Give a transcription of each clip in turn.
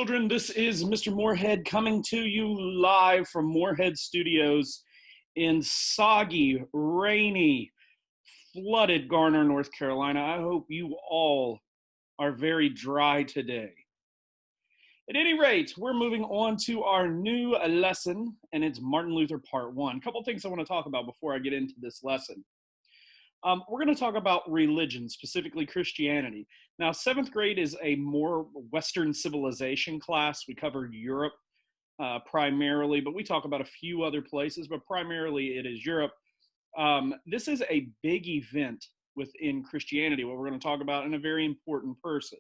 children. This is Mr. Moorhead coming to you live from Moorhead Studios in soggy, rainy, flooded Garner, North Carolina. I hope you all are very dry today. At any rate, we're moving on to our new lesson, and it's Martin Luther Part 1. A couple things I want to talk about before I get into this lesson. We're going to talk about religion, specifically Christianity. Now, 7th grade is a more Western civilization class. We cover Europe primarily, but we talk about a few other places, but primarily it is Europe. This is a big event within Christianity, what we're going to talk about, and a very important person.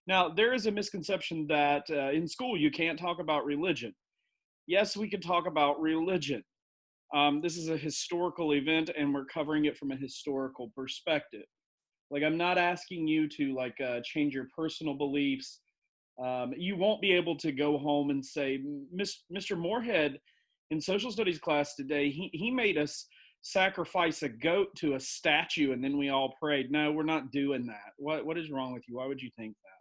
Now, there is a misconception that in school you can't talk about religion. Yes, we can talk about religion. This is a historical event, and we're covering it from a historical perspective. Like, I'm not asking you to change your personal beliefs. You won't be able to go home and say, Mr. Moorhead in social studies class today, he made us sacrifice a goat to a statue and then we all prayed. No, we're not doing that. What is wrong with you? Why would you think that?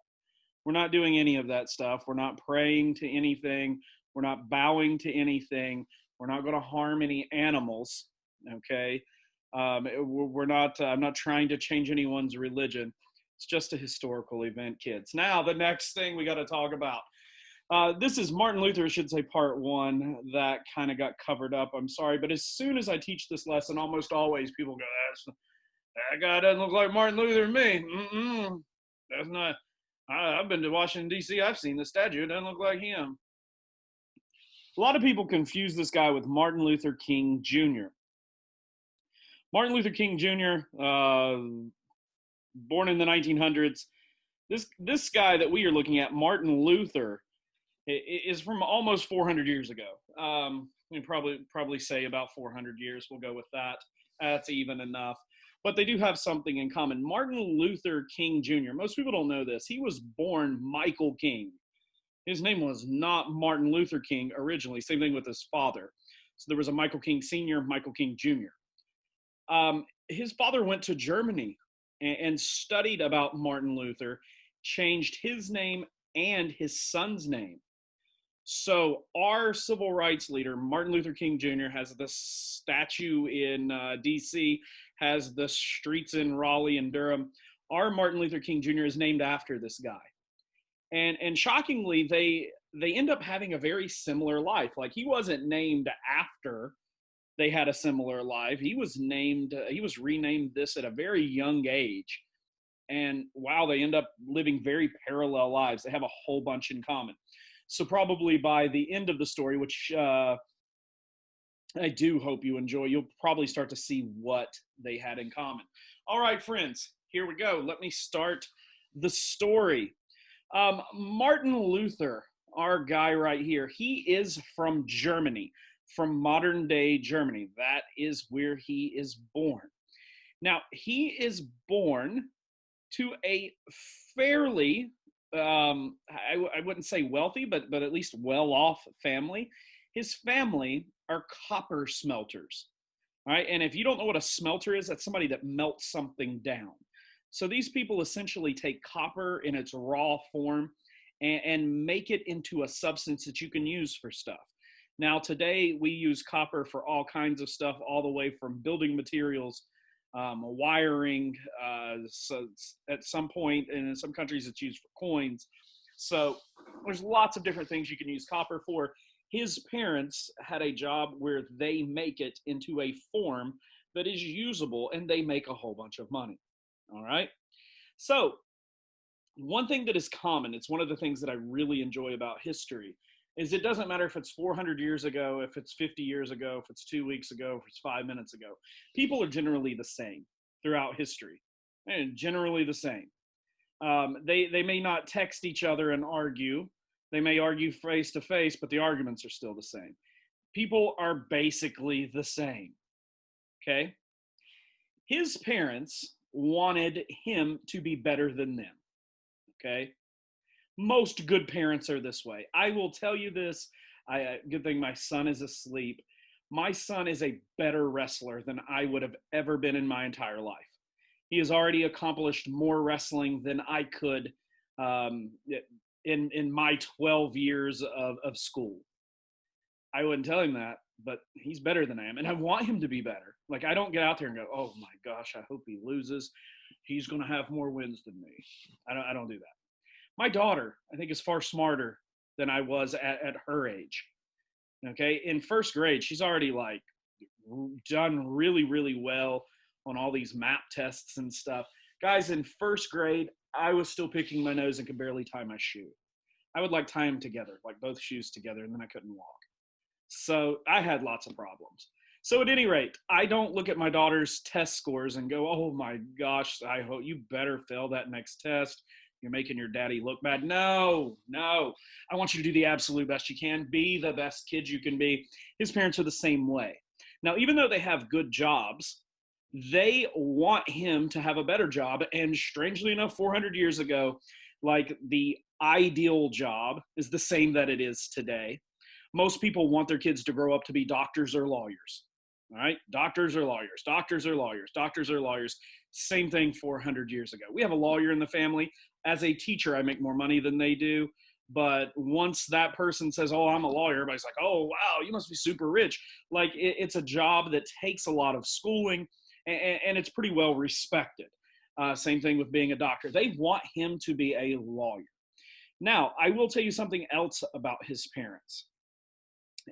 We're not doing any of that stuff. We're not praying to anything. We're not bowing to anything. We're not going to harm any animals, okay? I'm not trying to change anyone's religion. It's just a historical event, kids. Now, the next thing we got to talk about. This is Martin Luther, I should say, part 1. That kind of got covered up. I'm sorry, but as soon as I teach this lesson, almost always people go, that guy doesn't look like Martin Luther to me. That's not. I've been to Washington, D.C. I've seen the statue. It doesn't look like him. A lot of people confuse this guy with Martin Luther King Jr. Martin Luther King Jr., born in the 1900s. This guy that we are looking at, Martin Luther, is from almost 400 years ago. We probably say about 400 years. We'll go with that. That's even enough. But they do have something in common. Martin Luther King Jr., most people don't know this. He was born Michael King. His name was not Martin Luther King originally. Same thing with his father. So there was a Michael King Sr., Michael King Jr. His father went to Germany and studied about Martin Luther, changed his name and his son's name. So our civil rights leader, Martin Luther King Jr., has the statue in D.C., has the streets in Raleigh and Durham. Our Martin Luther King Jr. is named after this guy. And shockingly, they end up having a very similar life. Like, he wasn't named after they had a similar life. He was renamed this at a very young age. And wow, they end up living very parallel lives. They have a whole bunch in common. So probably by the end of the story, which I do hope you enjoy, you'll probably start to see what they had in common. All right, friends, here we go. Let me start the story. Martin Luther, our guy right here, he is from Germany, from modern day Germany. That is where he is born. Now, he is born to a fairly, I wouldn't say wealthy, but at least well-off family. His family are copper smelters, all right? And if you don't know what a smelter is, that's somebody that melts something down. So these people essentially take copper in its raw form and make it into a substance that you can use for stuff. Now, today we use copper for all kinds of stuff, all the way from building materials, wiring, so at some point, and in some countries it's used for coins. So there's lots of different things you can use copper for. His parents had a job where they make it into a form that is usable, and they make a whole bunch of money. All right. So one thing that is common, it's one of the things that I really enjoy about history, is it doesn't matter if it's 400 years ago, if it's 50 years ago, if it's 2 weeks ago, if it's 5 minutes ago. People are generally the same throughout history, and generally the same. They may not text each other and argue. They may argue face to face, but the arguments are still the same. People are basically the same. Okay. His parents wanted him to be better than them. Okay. Most good parents are this way. I will tell you this. Good thing my son is asleep. My son is a better wrestler than I would have ever been in my entire life. He has already accomplished more wrestling than I could in my 12 years of school. I wouldn't tell him that, but he's better than I am. And I want him to be better. Like, I don't get out there and go, oh my gosh, I hope he loses. He's going to have more wins than me. I don't do that. My daughter, I think, is far smarter than I was at her age. Okay. In first grade, she's already like done really, really well on all these map tests and stuff. Guys, in first grade, I was still picking my nose and could barely tie my shoe. I would like tie them together, like both shoes together, and then I couldn't walk. So I had lots of problems. So at any rate, I don't look at my daughter's test scores and go, oh my gosh, I hope you better fail that next test. You're making your daddy look bad. No. I want you to do the absolute best you can. Be the best kid you can be. His parents are the same way. Now, even though they have good jobs, they want him to have a better job. And strangely enough, 400 years ago, like the ideal job is the same that it is today. Most people want their kids to grow up to be doctors or lawyers. All right, doctors or lawyers, doctors or lawyers, doctors or lawyers. Same thing 400 years ago. We have a lawyer in the family. As a teacher, I make more money than they do. But once that person says, oh, I'm a lawyer, everybody's like, oh, wow, you must be super rich. Like, it's a job that takes a lot of schooling, and it's pretty well respected. Same thing with being a doctor. They want him to be a lawyer. Now, I will tell you something else about his parents.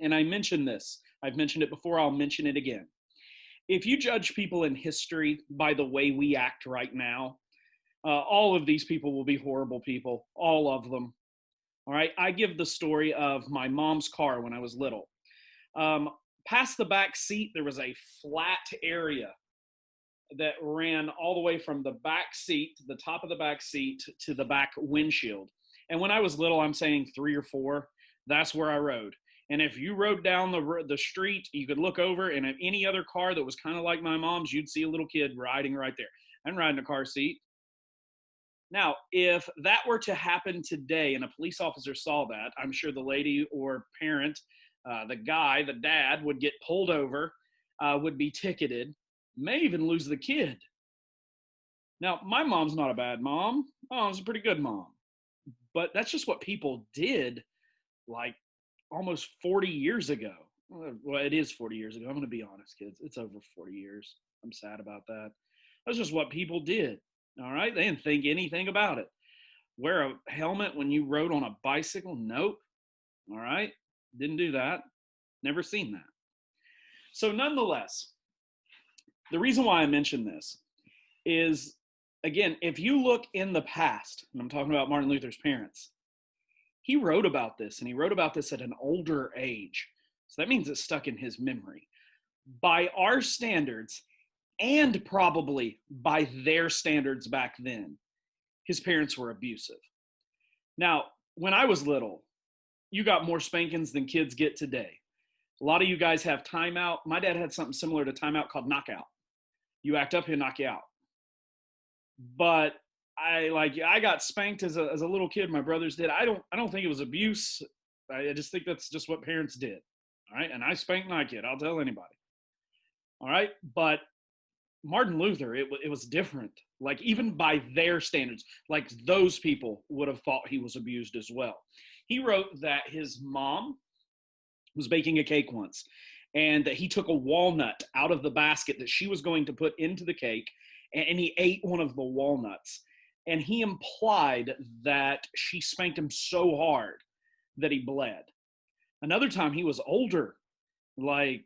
And I mentioned this. I've mentioned it before. I'll mention it again. If you judge people in history by the way we act right now, all of these people will be horrible people, all of them. All right. I give the story of my mom's car when I was little. Past the back seat, there was a flat area that ran all the way from the back seat, the top of the back seat, to the back windshield. And when I was little, I'm saying 3 or 4, that's where I rode. And if you rode down the street, you could look over, and if any other car that was kind of like my mom's, you'd see a little kid riding right there. I'm riding a car seat. Now, if that were to happen today and a police officer saw that, I'm sure the lady or parent, the guy, the dad, would get pulled over, would be ticketed, may even lose the kid. Now, my mom's not a bad mom. My mom's a pretty good mom. But that's just what people did like almost 40 years ago. Well, it is 40 years ago. I'm going to be honest, kids. It's over 40 years. I'm sad about that. That's just what people did. All right. They didn't think anything about it. Wear a helmet when you rode on a bicycle? Nope. All right. Didn't do that. Never seen that. So nonetheless, the reason why I mention this is, again, if you look in the past, and I'm talking about Martin Luther's parents, he wrote about this, and he wrote about this at an older age. So that means it's stuck in his memory. By our standards, and probably by their standards back then, his parents were abusive. Now, when I was little, you got more spankings than kids get today. A lot of you guys have timeout. My dad had something similar to timeout called knockout. You act up, he'll knock you out. But I got spanked as a little kid. My brothers did. I don't think it was abuse. I just think that's just what parents did. All right. And I spanked my kid. I'll tell anybody. All right. But Martin Luther, it was different. Like, even by their standards, like, those people would have thought he was abused as well. He wrote that his mom was baking a cake once, and that he took a walnut out of the basket that she was going to put into the cake, and he ate one of the walnuts. And he implied that she spanked him so hard that he bled. Another time, he was older. Like,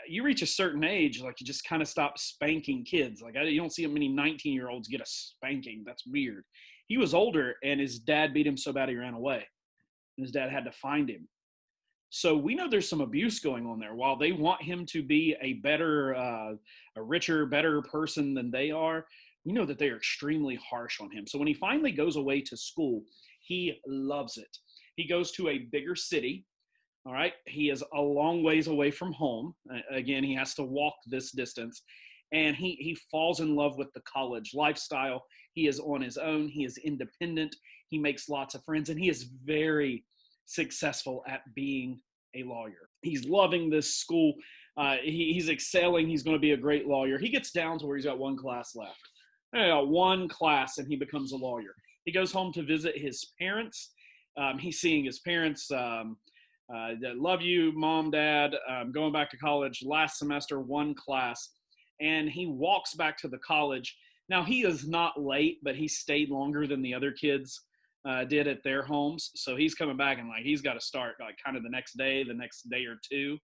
you reach a certain age, like, you just kind of stop spanking kids. Like, you don't see many 19-year-olds get a spanking. That's weird. He was older, and his dad beat him so bad he ran away. And his dad had to find him. So we know there's some abuse going on there. While they want him to be a better, a richer, better person than they are, we know that they are extremely harsh on him. So when he finally goes away to school, he loves it. He goes to a bigger city. All right. He is a long ways away from home. Again, he has to walk this distance. And he falls in love with the college lifestyle. He is on his own. He is independent. He makes lots of friends. And he is very successful at being a lawyer. He's loving this school. He's excelling. He's going to be a great lawyer. He gets down to where he's got one class left. One class, and he becomes a lawyer. He goes home to visit his parents, He's seeing his parents. Love you, mom, dad. Going back to college last semester, one class, and he walks back to the college. Now he is not late, but he stayed longer than the other kids did at their homes. So he's coming back and like he's got to start like kind of the next day or two.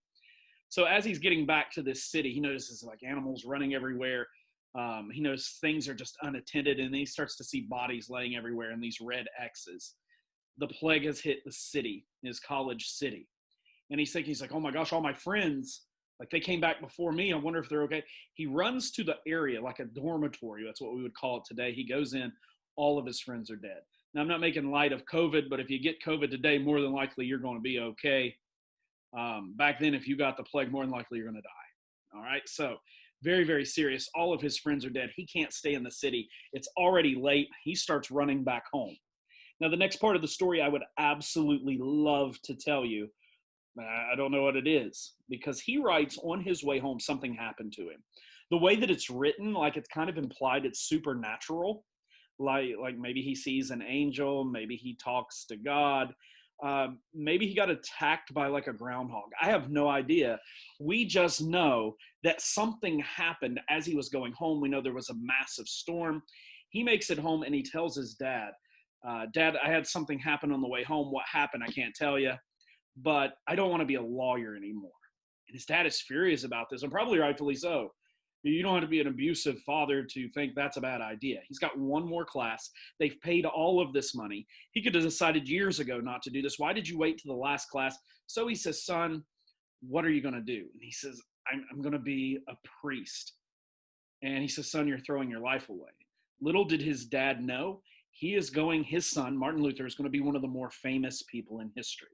So as he's getting back to this city, he notices like animals running everywhere. He knows things are just unattended, and then he starts to see bodies laying everywhere in these red X's. The plague has hit the city, his college city. And he's thinking, he's like, oh my gosh, all my friends, like they came back before me. I wonder if they're okay. He runs to the area, like a dormitory. That's what we would call it today. He goes in, all of his friends are dead. Now, I'm not making light of COVID, but if you get COVID today, more than likely you're going to be okay. Back then, if you got the plague, more than likely you're going to die. All right. So very, very serious. All of his friends are dead. He can't stay in the city. It's already late. He starts running back home. Now, the next part of the story I would absolutely love to tell you. I don't know what it is, because he writes on his way home something happened to him. The way that it's written, like it's kind of implied it's supernatural. Like maybe he sees an angel, maybe he talks to God. Maybe he got attacked by like a groundhog. I have no idea. We just know that something happened as he was going home. We know there was a massive storm. He makes it home and he tells his dad, Dad, I had something happen on the way home. What happened? I can't tell you, but I don't want to be a lawyer anymore. And his dad is furious about this, and probably rightfully so. You don't have to be an abusive father to think that's a bad idea. He's got one more class. They've paid all of this money. He could have decided years ago not to do this. Why did you wait to the last class? So he says, son, what are you going to do? And he says, I'm going to be a priest. And he says, son, you're throwing your life away. Little did his dad know, his son, Martin Luther, is going to be one of the more famous people in history.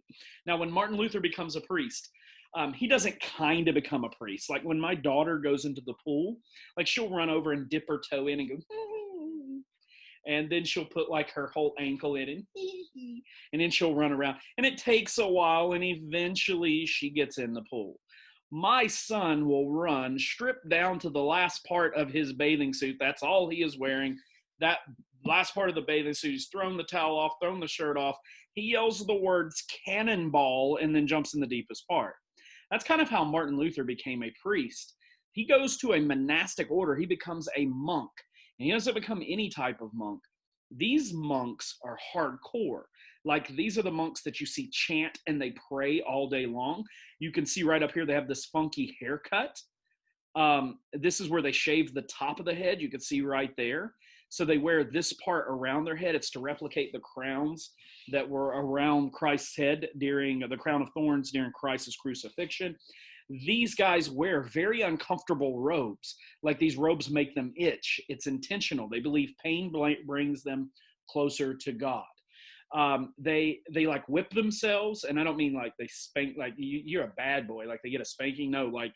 Now, when Martin Luther becomes a priest, he doesn't kind of become a priest. Like when my daughter goes into the pool, like she'll run over and dip her toe in and go, and then she'll put like her whole ankle in and then she'll run around. And it takes a while, and eventually she gets in the pool. My son will run, strip down to the last part of his bathing suit. That's all he is wearing. That last part of the bathing suit, he's thrown the towel off, thrown the shirt off. He yells the words cannonball and then jumps in the deepest part. That's kind of how Martin Luther became a priest. He goes to a monastic order. He becomes a monk. And he doesn't become any type of monk. These monks are hardcore. Like these are the monks that you see chant and they pray all day long. You can see right up here, they have this funky haircut. This is where they shave the top of the head. You can see right there. So they wear this part around their head. It's to replicate the crowns that were around Christ's head during the crown of thorns during Christ's crucifixion. These guys wear very uncomfortable robes. Like these robes make them itch. It's intentional. They believe pain brings them closer to God. They like whip themselves, and I don't mean like they spank, like you're a bad boy, like they get a spanking. No, like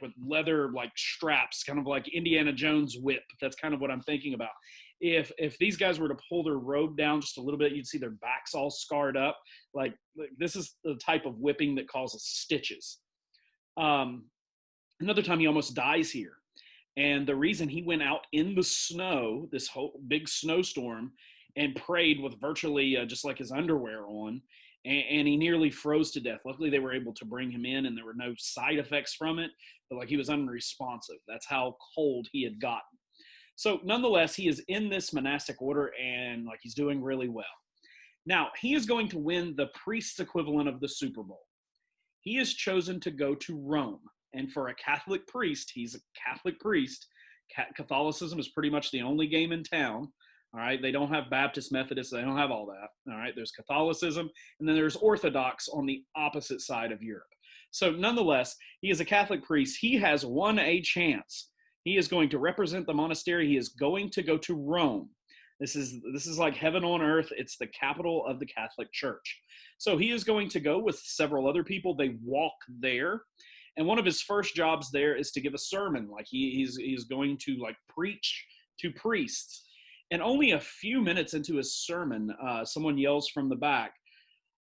with leather like straps, kind of like Indiana Jones whip. That's kind of what I'm thinking about. If these guys were to pull their robe down just a little bit, you'd see their backs all scarred up. Like this is the type of whipping that causes stitches. Another time he almost dies here. And the reason he went out in the snow, this whole big snowstorm, and prayed with virtually just like his underwear on, and he nearly froze to death. Luckily, they were able to bring him in, and there were no side effects from it, but like he was unresponsive. That's how cold he had gotten. So nonetheless, he is in this monastic order, and like he's doing really well. Now, he is going to win the priest's equivalent of the Super Bowl. He is chosen to go to Rome. And for a Catholic priest, he's a Catholic priest. Catholicism is pretty much the only game in town. All right, they don't have Baptist, Methodist, they don't have all that. All right, there's Catholicism, and then there's Orthodox on the opposite side of Europe. So nonetheless, he is a Catholic priest. He has won a chance. He is going to represent the monastery. He is going to go to Rome. This is like heaven on earth. It's the capital of the Catholic Church. So he is going to go with several other people. They walk there. And one of his first jobs there is to give a sermon. Like he's going to like preach to priests. And only a few minutes into his sermon, someone yells from the back,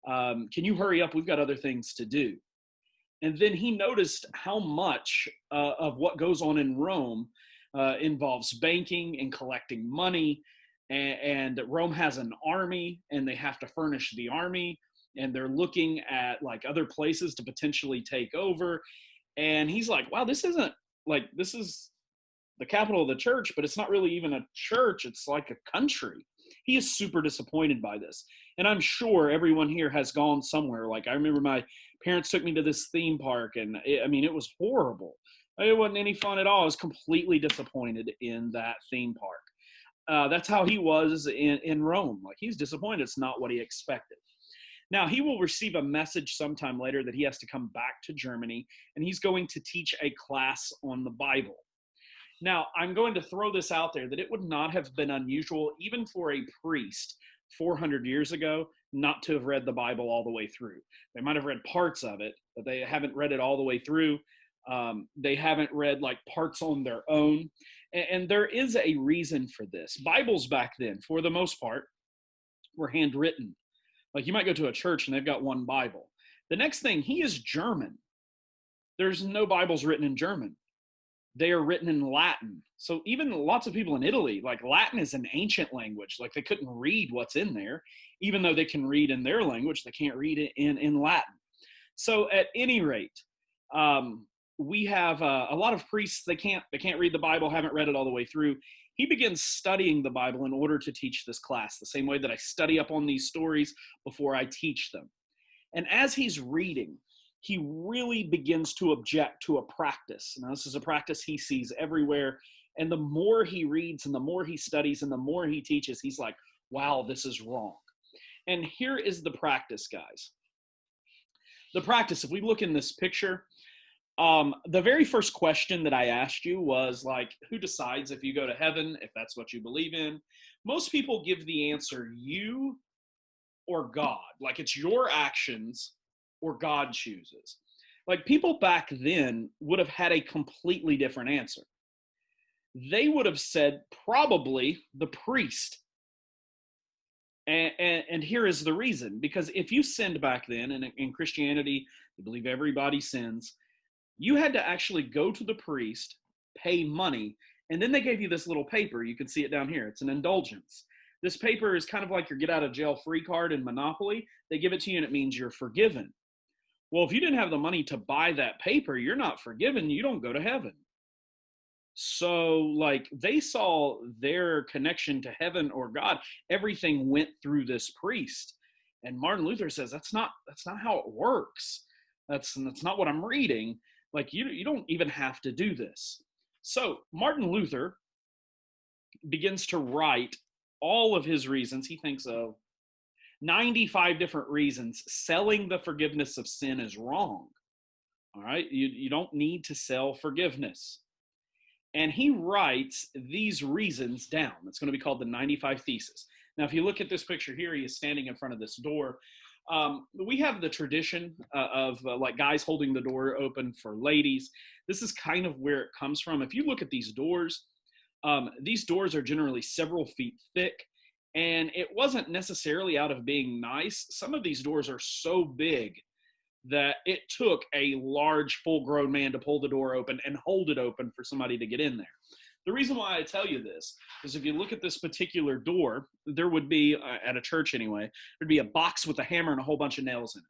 can you hurry up? We've got other things to do. And then he noticed how much of what goes on in Rome involves banking and collecting money. and Rome has an army, and they have to furnish the army, and they're looking at like other places to potentially take over. And he's like, wow, this isn't like, this is the capital of the church, but it's not really even a church. It's like a country. He is super disappointed by this. And I'm sure everyone here has gone somewhere. Like, I remember my parents took me to this theme park, and it was horrible. It wasn't any fun at all. I was completely disappointed in that theme park. That's how he was in Rome. Like, he's disappointed. It's not what he expected. Now, he will receive a message sometime later that he has to come back to Germany, and he's going to teach a class on the Bible. Now, I'm going to throw this out there that it would not have been unusual, even for a priest 400 years ago, not to have read the Bible all the way through. They might have read parts of it, but they haven't read it all the way through. They haven't read like parts on their own. And there is a reason for this. Bibles back then, for the most part, were handwritten. Like, you might go to a church and they've got one Bible. The next thing, he is German. There's no Bibles written in German. They are written in Latin. So even lots of people in Italy, like, Latin is an ancient language. Like, they couldn't read what's in there. Even though they can read in their language, they can't read it in Latin. So at any rate, we have a lot of priests, they can't read the Bible, haven't read it all the way through. He begins studying the Bible in order to teach this class, the same way that I study up on these stories before I teach them. And as he's reading, he really begins to object to a practice. Now, this is a practice he sees everywhere. And the more he reads and the more he studies and the more he teaches, he's like, wow, this is wrong. And here is the practice, guys. The practice, if we look in this picture, the very first question that I asked you was like, who decides if you go to heaven, if that's what you believe in? Most people give the answer, you or God. Like, it's your actions or God chooses. Like, people back then would have had a completely different answer. They would have said probably the priest. And here is the reason. Because if you sinned back then, and in Christianity, they believe everybody sins, you had to actually go to the priest, pay money, and then they gave you this little paper. You can see it down here. It's an indulgence. This paper is kind of like your get out of jail free card in Monopoly. They give it to you and it means you're forgiven. Well, if you didn't have the money to buy that paper, you're not forgiven. You don't go to heaven. So, like, they saw their connection to heaven or God. Everything went through this priest. And Martin Luther says, that's not how it works. That's not what I'm reading. Like, you don't even have to do this. So Martin Luther begins to write all of his reasons. He thinks of 95 different reasons selling the forgiveness of sin is wrong. All right, you don't need to sell forgiveness. And he writes these reasons down. It's going to be called the 95 Theses. Now, if you look at this picture here, he is standing in front of this door. We have the tradition of like guys holding the door open for ladies. This is kind of where it comes from. If you look at these doors are generally several feet thick, and it wasn't necessarily out of being nice. Some of these doors are so big that it took a large full-grown man to pull the door open and hold it open for somebody to get in there. The reason why I tell you this is if you look at this particular door, there would be, at a church anyway, there'd be a box with a hammer and a whole bunch of nails in it.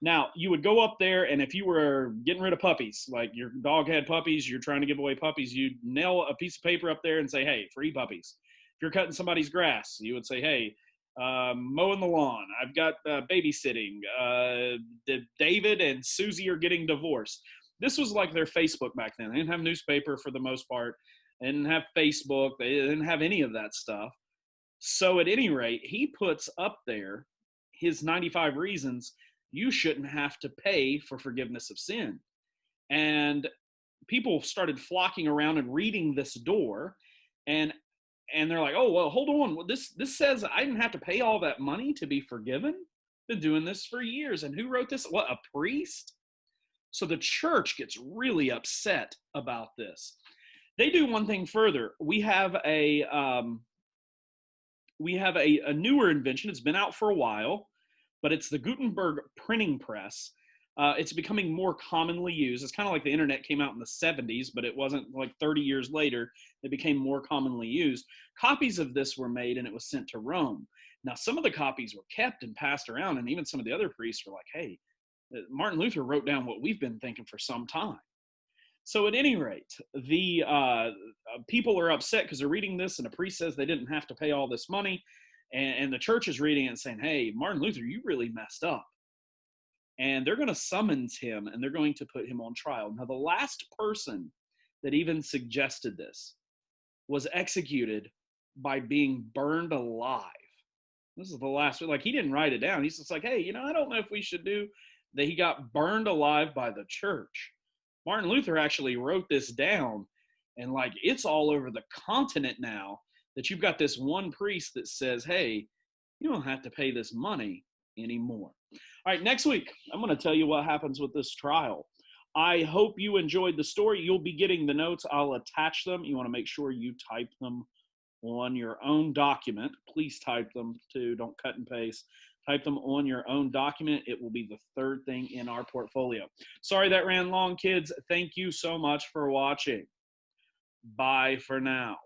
Now, you would go up there, and if you were getting rid of puppies, like your dog had puppies, you're trying to give away puppies, you'd nail a piece of paper up there and say, hey, free puppies. If you're cutting somebody's grass, you would say, hey, mowing the lawn, I've got babysitting, David and Susie are getting divorced. This was like their Facebook back then. They didn't have newspaper for the most part. They didn't have Facebook. They didn't have any of that stuff. So at any rate, he puts up there his 95 reasons you shouldn't have to pay for forgiveness of sin. And people started flocking around and reading this door, and they're like, oh, well, hold on. This says I didn't have to pay all that money to be forgiven? Been doing this for years. And who wrote this? What, a priest? So the church gets really upset about this. They do one thing further. We have a newer invention. It's been out for a while, but it's the Gutenberg printing press. It's becoming more commonly used. It's kind of like the internet came out in the 70s, but it wasn't like 30 years later. It became more commonly used. Copies of this were made and it was sent to Rome. Now, some of the copies were kept and passed around, and even some of the other priests were like, hey, Martin Luther wrote down what we've been thinking for some time. So at any rate, the people are upset because they're reading this, and a priest says they didn't have to pay all this money, and the church is reading it and saying, hey, Martin Luther, you really messed up. And they're going to summons him, and they're going to put him on trial. Now, the last person that even suggested this was executed by being burned alive. This is the last, like, he didn't write it down. He's just like, hey, I don't know if we should do that. He got burned alive by the church. Martin Luther actually wrote this down, and like, it's all over the continent now that you've got this one priest that says, hey, you don't have to pay this money anymore. All right, next week, I'm going to tell you what happens with this trial. I hope you enjoyed the story. You'll be getting the notes. I'll attach them. You want to make sure you type them on your own document. Please type them too. Don't cut and paste. Type them on your own document. It will be the third thing in our portfolio. Sorry that ran long, kids. Thank you so much for watching. Bye for now.